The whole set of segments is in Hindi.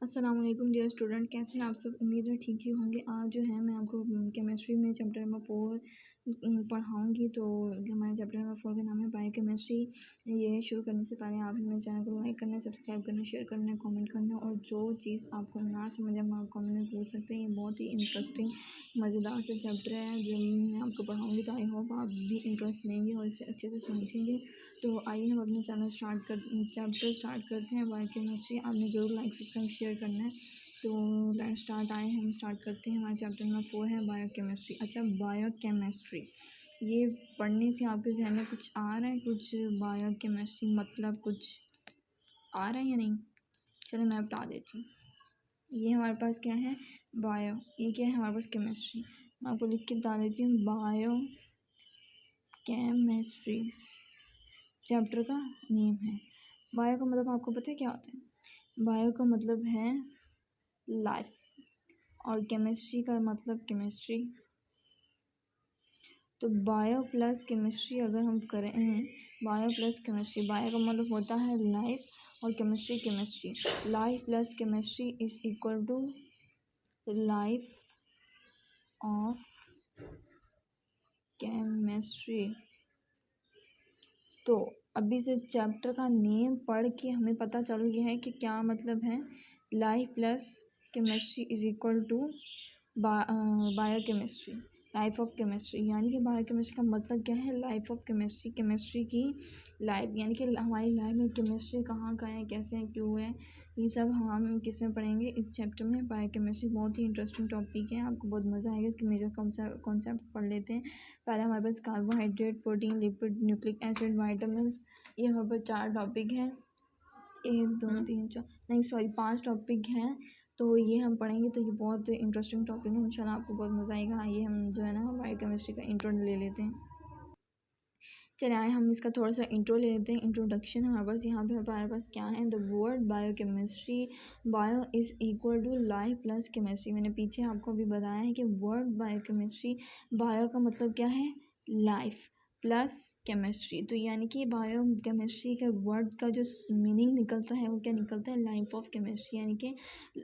अस्सलाम वालेकुम डियर स्टूडेंट, कैसे हैं आप सब। उम्मीद है ठीक ही होंगे। आज जो है मैं आपको केमिस्ट्री में चैप्टर नंबर 4 पढ़ाऊँगी। तो हमारे चैप्टर नंबर 4 का नाम है बायोकेमिस्ट्री। ये शुरू करने से पहले आप मेरे चैनल को लाइक करना, सब्सक्राइब करना, शेयर करना, कमेंट करना, और जो चीज़ आपको ना समझ में आप कमेंट में पूछ सकते हैं। ये बहुत ही इंटरेस्टिंग मज़ेदार सा चैप्टर है जो मैं आपको पढ़ाऊँगी, तो आई होप आप भी इंटरेस्ट लेंगे और इसे अच्छे से समझेंगे। तो आइए हम अपने चैप्टर स्टार्ट करते हैं बायोकेमिस्ट्री। आपने ज़रूर लाइक सब्सक्राइब शेयर करना है। तो लेट्स स्टार्ट। हम स्टार्ट करते हैं। हमारा चैप्टर नंबर 4 है बायोकेमिस्ट्री। अच्छा, बायोकेमिस्ट्री ये पढ़ने से आपके जहन में कुछ आ रहा है? कुछ बायोकेमिस्ट्री मतलब कुछ आ रहा है या नहीं? चलो मैं बता देती हूँ। ये हमारे पास क्या है? बायो। ये क्या है? हमारे पास केमिस्ट्री। मैं आपको लिख के बता देती हूँ। बायो केमिस्ट्री चैप्टर का नेम है। बायो का मतलब आपको पता है क्या होता है? बायो का मतलब है लाइफ, और केमिस्ट्री का मतलब केमिस्ट्री। तो बायो प्लस केमिस्ट्री अगर हम करें, बायो प्लस केमिस्ट्री, बायो का मतलब होता है लाइफ और chemistry chemistry. Life plus chemistry is equal to life of chemistry. तो अभी से चैप्टर का नेम पढ़ के हमें पता चल गया है कि क्या मतलब है। Life plus chemistry is equal to biochemistry, life of chemistry. यानी कि बायोकेमिस्ट्री का मतलब क्या है? लाइफ ऑफ केमिस्ट्री, केमिस्ट्री की लाइफ। यानी कि हमारी लाइफ में केमिस्ट्री कहाँ का है, कैसे है, क्यों है, ये सब हम किस में पढ़ेंगे? इस चैप्टर में। बायोकेमिस्ट्री बहुत ही इंटरेस्टिंग टॉपिक है, आपको बहुत मज़ा आएगा। इसके मेजर कॉन्सेप्ट पढ़ लेते हैं। पहले हमारे पास carbohydrate, protein, lipid, nucleic acid, vitamin. ये हमारे पास 4 टॉपिक हैं। 1 2 3 4 नहीं सॉरी 5 टॉपिक हैं। तो ये हम पढ़ेंगे। तो ये बहुत इंटरेस्टिंग टॉपिक है, इंशाल्लाह आपको बहुत मज़ा आएगा। आइए हम जो है ना बायोकेमिस्ट्री का इंट्रो ले लेते हैं। चलिए आए हम इसका थोड़ा सा इंट्रो ले लेते हैं। इंट्रोडक्शन हमारे पास यहाँ पे हमारे पास क्या है? The word biochemistry. Bio is equal to life plus chemistry. मैंने पीछे आपको अभी बताया है कि वर्ड बायोकेमिस्ट्री, बायो का मतलब क्या है? Life plus chemistry. तो यानी कि बायो केमिस्ट्री के वर्ड का जो मीनिंग निकलता है वो क्या निकलता है? Life of chemistry. यानी कि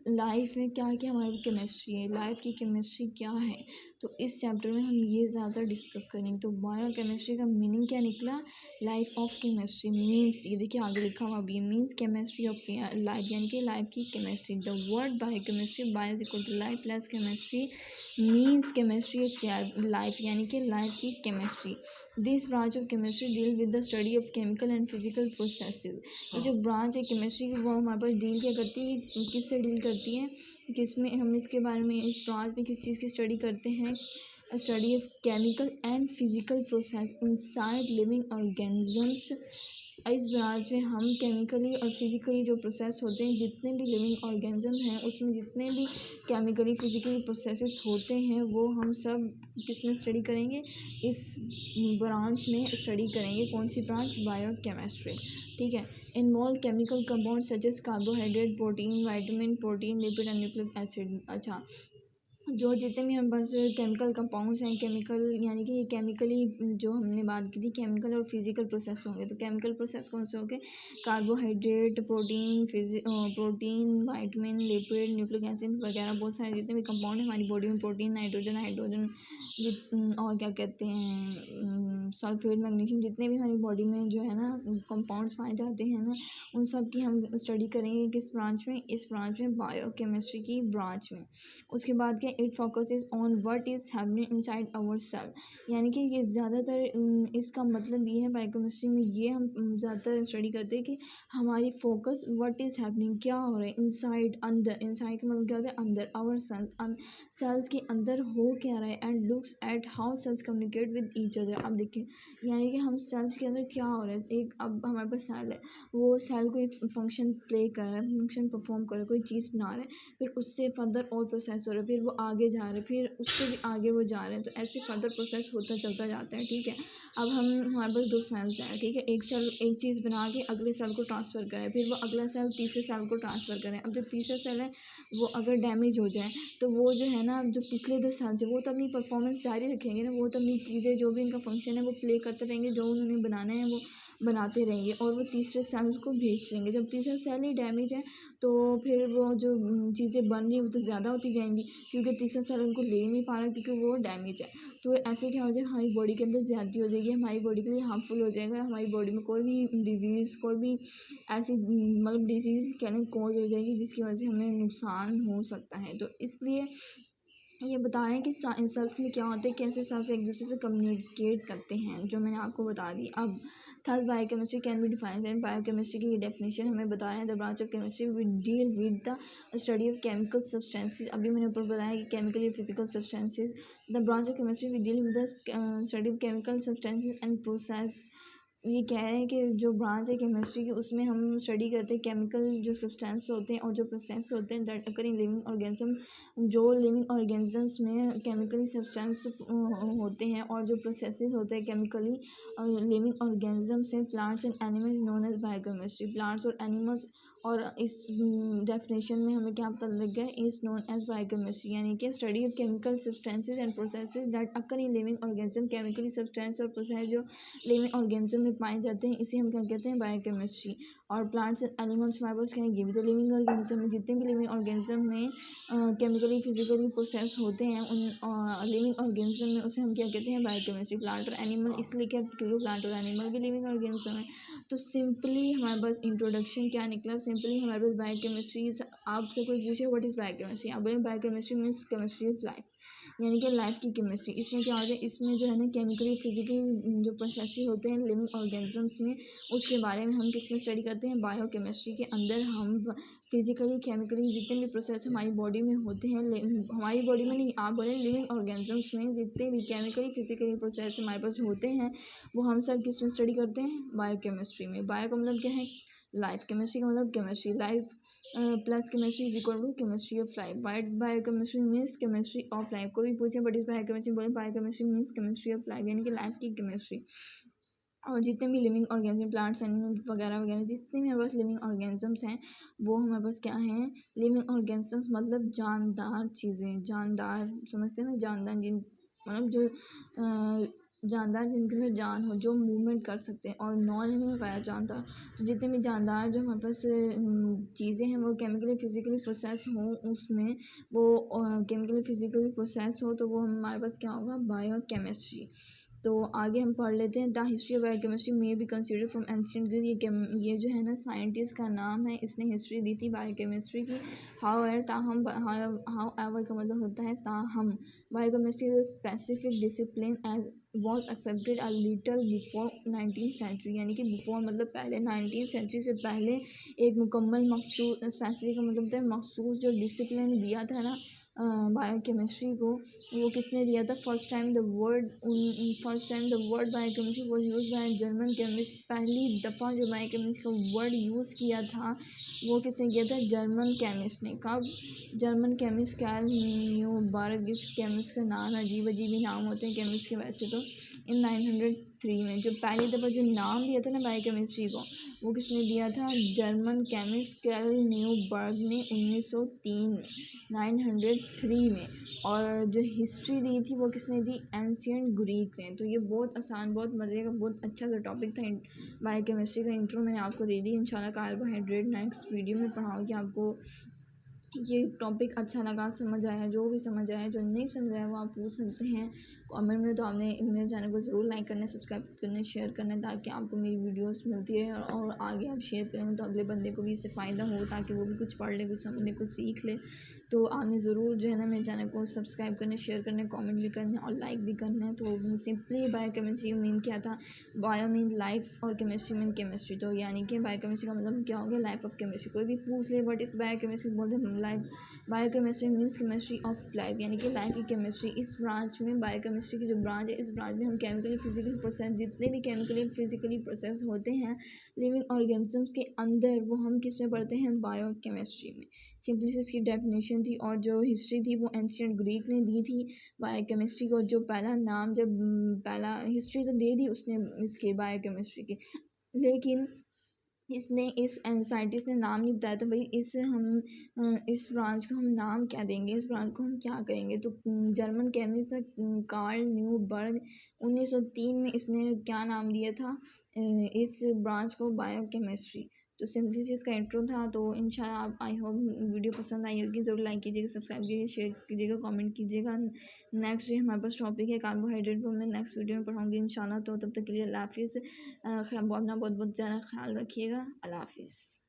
लाइफ में क्या क्या हमारी केमिस्ट्री है, लाइफ की केमिस्ट्री क्या है। तो इस चैप्टर में हम ये ज़्यादा डिस्कस करेंगे। तो बायो केमिस्ट्री का मीनिंग क्या निकला? लाइफ ऑफ केमिस्ट्री मीन्स, ये देखिए आगे लिखा हुआ भी, मीन्स केमिस्ट्री ऑफ लाइफ, यानी कि लाइफ की chemistry. The word bio chemistry, bio is equal to life plus chemistry means chemistry of life, यानी कि लाइफ की chemistry. This branch of chemistry deal with the study of chemical and physical processes. ये जो ब्रांच है केमिस्ट्री की वो हमारे पास डील क्या करती है? किससे डील करती है? किस में हम इसके बारे में, इस ब्रांच में किस चीज़ की स्टडी करते हैं? Study of chemical and physical process inside living organisms. इस ब्रांच में हम केमिकली और फिजिकली जो प्रोसेस होते हैं, जितने भी लिविंग ऑर्गेनिजम हैं उसमें जितने भी केमिकली फिजिकली प्रोसेसेस होते हैं वो हम सब किसमें स्टडी करेंगे? इस ब्रांच में स्टडी करेंगे। कौन सी ब्रांच? बायोकेमिस्ट्री। ठीक है। Involve chemical compound such as carbohydrate, protein, vitamin, protein, lipid and nucleic acid. अच्छा, जो जितने भी हम बस केमिकल कंपाउंड्स हैं, केमिकल यानी कि केमिकली जो हमने बात की थी, केमिकल और फिजिकल प्रोसेस होंगे। तो केमिकल प्रोसेस कौन से होंगे? Carbohydrate, protein, vitamin, lipid, nucleic acid वगैरह बहुत सारे जितने भी कंपाउंड हैं हमारी बॉडी में, प्रोटीन, नाइट्रोजन, हाइड्रोजन, और क्या कहते हैं, सल्फेट, मैग्नीशियम, जितने भी हमारी बॉडी में जो है ना कंपाउंड्स पाए जाते हैं ना, उन सब की हम स्टडी करेंगे। किस ब्रांच में? इस ब्रांच में, बायोकेमिस्ट्री की ब्रांच में। उसके बाद क्या? It focuses on what is happening inside our cell. यानी कि ये ज़्यादातर इसका मतलब ये है बायोकेमिस्ट्री में, ये हम ज़्यादातर स्टडी करते हैं कि हमारी फोकस व्हाट इज़ हैपनिंग, क्या हो रहा है इनसाइड, अंदर। इनसाइड का मतलब क्या होता है? अंदर। आवर सेल, सेल्स के अंदर हो क्या रहा है। And looks at how cells communicate with each other. अब देखिए, यानी कि हम सेल्स के अंदर क्या हो रहा है। एक अब हमारे पास सेल है, वो सेल कोई फंक्शन प्ले कर रहा है, फंक्शन परफॉर्म कर रहा है, कोई चीज़ बना रहा है, फिर उससे फर्दर और प्रोसेस हो रहा है, फिर वो आगे जा रहे हैं, फिर उससे भी आगे वो जा रहे हैं। तो ऐसे फर्दर प्रोसेस होता चलता जाता है। ठीक है। अब हमारे पास 2 सेल्स हैं। ठीक है। एक सेल एक चीज़ बना के अगले सेल को ट्रांसफ़र करें, फिर वो अगला सेल तीसरे सेल को ट्रांसफ़र करें। अब जो तीसरा सेल है वो अगर डैमेज हो जाए तो वो जो है ना, जो पिछले 2 सेल्स है वो तो अपनी परफॉर्मेंस जारी रखेंगे ना, वो तो अपनी चीज़ें जो भी इनका फंक्शन है वो प्ले करते रहेंगे, जो उन्होंने बनाना है वो बनाते रहेंगे और वो तीसरे सेल को भेज देंगे। जब तीसरा सेल ही डैमेज है तो फिर वो जो चीज़ें बन रही हैं वो तो ज़्यादा होती जाएंगी, क्योंकि तीसरा सेल उनको ले नहीं पा रहा क्योंकि वो डैमेज है। तो ऐसे क्या हो जाएगा, हमारी बॉडी के अंदर ज़्यादती हो जाएगी, हमारी बॉडी के लिए हार्मफुल हो जाएगा, हमारी बॉडी में कोई भी डिजीज़, कोई भी ऐसी मतलब डिजीज़ कहने कॉज हो जाएगी जिसकी वजह से हमें नुकसान हो सकता है। तो इसलिए ये बता रहे हैं कि सेल्स में क्या होता है, कैसे सेल्स एक दूसरे से कम्युनिकेट करते हैं, जो मैंने आपको बता दी। अब thus biochemistry can be defined and biochemistry की डेफिनेशन हमें बता रहे हैं, the branch of chemistry we deal with the study of chemical substances. अभी मैंने ऊपर बताया कि केमिकल या physical substances. The branch of chemistry we deal with the study of chemical substances and process. ये कह रहे हैं कि जो ब्रांच है केमिस्ट्री की उसमें हम स्टडी करते हैं केमिकल जो सब्सटेंस होते हैं और जो प्रोसेस होते हैं that occur in living organism. जो लिविंग ऑर्गेनिजम्स में केमिकली सब्सटेंस होते हैं और जो प्रोसेसेस होते हैं केमिकली लिविंग ऑर्गेनिजम्स हैं, plants and animals known as biochemistry. Plants और एनिमल्स, और इस डेफिनेशन में हमें क्या पता लग गया, इज नोन एज बायोकेमिस्ट्री, यानी कि study of chemical substances and processes that occur in living organism. Chemically substance और प्रोसेस जो लिविंग ऑर्गेनिज्म में पाए जाते हैं इसे हम क्या कहते हैं, बायोकेमिस्ट्री। और प्लांट्स एंड एनिमल्स हमारे पास क्या है, ये भी तो लिविंग ऑर्गेनिज्म में, जितने भी लिविंग ऑर्गेनिज्म में केमिकली फिजिकली प्रोसेस होते हैं उन लिविंग ऑर्गेनिज्म में उसे हम क्या कहते हैं, बायोकेमिस्ट्री। प्लांट और एनिमल इसलिए क्या, क्योंकि प्लांट और एनिमल भी लिविंग ऑर्गेनिज्म है। तो सिंपली हमारे पास इंट्रोडक्शन क्या निकला, सिंपली हमारे पास बायोकेमिस्ट्री। आपसे कोई पूछे व्हाट इज़ बायोकेमिस्ट्री, आप बोले biochemistry means chemistry of life, यानी कि लाइफ की केमिस्ट्री। इसमें क्या होता है, इसमें जो है ना केमिकली फिजिकली जो प्रोसेसेस होते हैं लिविंग ऑर्गेनिजम्स में, उसके बारे में हम किस में स्टडी करते हैं, बायोकेमिस्ट्री के अंदर। हम फिजिकली केमिकली जितने भी प्रोसेस हमारी बॉडी में होते हैं, हमारी बॉडी में नहीं, आप बोले लिविंग ऑर्गेनिजम्स में जितने भी केमिकली फिजिकली प्रोसेस हमारे पास होते हैं वो हम सब किस में स्टडी करते हैं, बायोकेमिस्ट्री में। बायो का मतलब क्या है, लाइफ। केमिस्ट्री का मतलब chemistry, life plus chemistry is equal to chemistry of life. Biochemistry means chemistry of life. कोई भी पूछे बट इस बायोकेमिस्ट्री, बोले biochemistry means chemistry of life, यानी कि लाइफ की केमिस्ट्री। और जितने भी लिविंग ऑर्गेनिज्म, प्लांट्स एनिमल वगैरह वगैरह, जितने भी हमारे पास लिविंग ऑर्गेनिजम्स हैं वो हमारे पास क्या हैं, लिविंग ऑर्गेनिजम्स मतलब जानदार चीज़ें, जानदार समझते हैं ना, जानदार जिन मतलब जो जानदार जिनके अंदर जान हो, जो मूवमेंट कर सकते हैं। और नॉन लिविंग वगैरह जानदार, तो जितने भी जानदार जो हमारे पास चीज़ें हैं वो केमिकली फिजिकली प्रोसेस हो, उसमें वो केमिकली फिजिकली प्रोसेस हो तो वो हमारे पास क्या होगा, बायोकेमिस्ट्री। तो आगे हम पढ़ लेते हैं, the history of biochemistry may be consider from ancient Greek. ये जो है ना साइंटिस्ट का नाम है, इसने हिस्ट्री दी थी बायोकेमिस्ट्री की। हाउ एवर, ताहम, हाउ एवर का मतलब होता है ताहम। Biochemistry is specific discipline as was accepted a little before 19th century, यानी कि बिफोर मतलब पहले, 19th सेंचुरी से पहले एक मुकम्मल मखसूस, स्पेसिफिक का मतलब होता है मखसूस, जो डिसिप्लिन दिया था ना बायोकेमिस्ट्री को, वो किसने दिया था, first time the word biochemistry was use by German chemist. पहली दफ़ा जो बायोकेमिस्ट्री का वर्ड यूज़ किया था वो किसने किया था, जर्मन केमिस्ट ने। कब, जर्मन केमिस्ट कार्ल न्यूबर्ग। इस केमिस्ट का नाम, अजीब अजीब ही नाम होते हैं केमिस्ट के वैसे तो। इन 903 में जो पहली दफ़ा जो नाम दिया था ना बायोकेमिस्ट्री को, वो किसने दिया था, जर्मन केमिस्ट कार्ल न्यूबर्ग ने 1903 में, 903 में। और जो हिस्ट्री दी थी वो किसने दी, एंशियंट ग्रीक ने। तो ये बहुत आसान, बहुत मज़े का, बहुत अच्छा सा टॉपिक था। बायोकेमिस्ट्री का इंट्रो मैंने आपको दे दी। इंशाल्लाह कार्बोहाइड्रेट नेक्स्ट वीडियो में पढ़ाऊँगी आपको। ये टॉपिक अच्छा लगा, समझ आया, जो भी समझ आया, जो नहीं समझ आया वो आप पूछ सकते हैं कमेंट में। तो आपने मेरे चैनल को ज़रूर लाइक करना, सब्सक्राइब करना, शेयर करना, ताकि आपको मेरी वीडियोस मिलती रहे और आगे आप शेयर करें तो अगले बंदे को भी इससे फ़ायदा हो, ताकि वो भी कुछ पढ़ ले, कुछ समझ ले, कुछ सीख ले। तो आपने ज़रूर जो है ना मेरे चैनल को सब्सक्राइब करना, शेयर करना, कमेंट भी करना और लाइक भी करना है। तो सिंपली बायोकेमिस्ट्री मीन क्या था, बायो मीन लाइफ और केमिस्ट्री मीन केमिस्ट्री। तो यानी कि बायोकेमिस्ट्री का मतलब क्या हो गया, लाइफ ऑफ केमिस्ट्री। कोई भी पूछ ले व्हाट इज़ बायोकेमिस्ट्री, बोलते हैं life, biochemistry means chemistry of life, यानी कि लाइफ की केमिस्ट्री। इस ब्रांच में, बायोकेमिस्ट्री की जो ब्रांच है, इस ब्रांच में हम केमिकली फिजिकली प्रोसेस, जितने भी केमिकली फिजिकली प्रोसेस होते हैं लिविंग ऑर्गेनिजम्स के अंदर, वो हम किस में पढ़ते हैं, बायोकेमिस्ट्री में। सिंपली से इसकी डेफिनेशन थी। और जो हिस्ट्री थी वो एंशिएंट ग्रीक ने दी थी बायोकेमिस्ट्री को। जो पहला नाम, जब पहला हिस्ट्री तो दे दी उसने इसके बायोकेमिस्ट्री की, लेकिन इसने इस साइंटिस्ट ने नाम नहीं बताया था भाई इस ब्रांच को हम नाम क्या देंगे, इस ब्रांच को हम क्या कहेंगे। तो जर्मन केमिस्ट था कार्ल न्यूबर्ग, 1903 में इसने क्या नाम दिया था इस ब्रांच को, बायोकेमिस्ट्री। तो सिंपली सी इसका इंट्रो था। तो इंशाल्लाह आप, आई होप वीडियो पसंद आई होगी। ज़रूर लाइक कीजिएगा, सब्सक्राइब कीजिएगा, शेयर कीजिएगा, कमेंट कीजिएगा। नेक्स्ट जो हमारे पास टॉपिक है कार्बोहाइड्रेट, वो मैं नेक्स्ट वीडियो में पढ़ाऊँगी इंशाल्लाह। तो तब तक के लिए अल्लाह हाफिज़। अपना बहुत बहुत ज़्यादा ख्याल रखिएगा। अल्लाह हाफिज़।